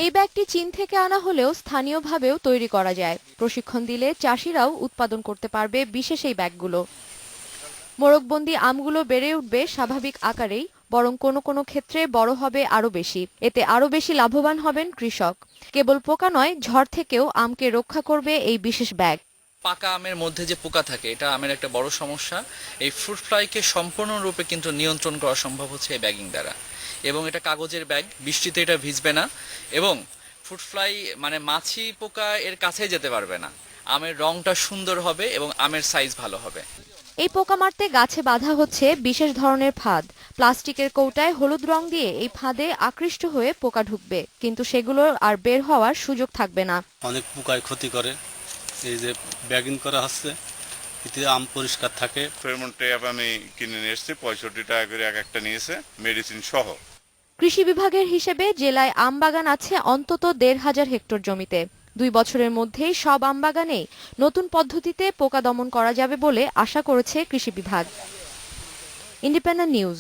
এই ব্যাগটি চীন থেকে আনা হলেও স্থানীয়ভাবেও তৈরি করা যায়। প্রশিক্ষণ দিলে চাষিরাও উৎপাদন করতে পারবে বিশেষ এই ব্যাগগুলো। মোড়কবন্দি আমগুলো বেড়ে উঠবে স্বাভাবিক আকারেই, বরং কোনো কোনো ক্ষেত্রে বড় হবে আরও বেশি। এতে আরও বেশি লাভবান হবেন কৃষক। কেবল পোকা নয়, ঝড় থেকেও আমকে রক্ষা করবে এই বিশেষ ব্যাগ। পাকা আমের মধ্যে যে পোকা থাকে, এটা আমের একটা বড় সমস্যা। এই ফ্রুট ফ্লাইকে সম্পূর্ণরূপে কিন্তু নিয়ন্ত্রণ করা সম্ভব হচ্ছে এই ব্যাগিং দ্বারা। এবং এটা কাগজের ব্যাগ, বৃষ্টিতে এটা ভিজবে না এবং ফ্রুট ফ্লাই মানে মাছি পোকা এর কাছেই যেতে পারবে না। আমের রংটা সুন্দর হবে এবং আমের সাইজ ভালো হবে। এই পোকা মারতে গাছে বাঁধা হচ্ছে বিশেষ ধরনের ফাঁদ। প্লাস্টিকের কৌটায় হলুদ রং দিয়ে এই ফাঁদে আকৃষ্ট হয়ে পোকা ঢুকবে, কিন্তু সেগুলোর আর বের হওয়ার সুযোগ থাকবে না। অনেক পোকায় ক্ষতি করে। এই যে ব্যাগিং করা হচ্ছে, এতে আম পরিষ্কার থাকে। ফেরোমন ট্র্যাপ আমি কিনে নিয়ে এসেছি, 65 টাকা করে এক একটা নিয়েছে, মেডিসিন সহ। কৃষি বিভাগের হিসেবে জেলায় আম বাগান আছে অন্তত ১৫০০ হেক্টর জমিতে। ২ বছরের মধ্যেই সব আম বাগানেই নতুন পদ্ধতিতে পোকা দমন করা যাবে বলে আশা করেছে কৃষি বিভাগ। Independent news.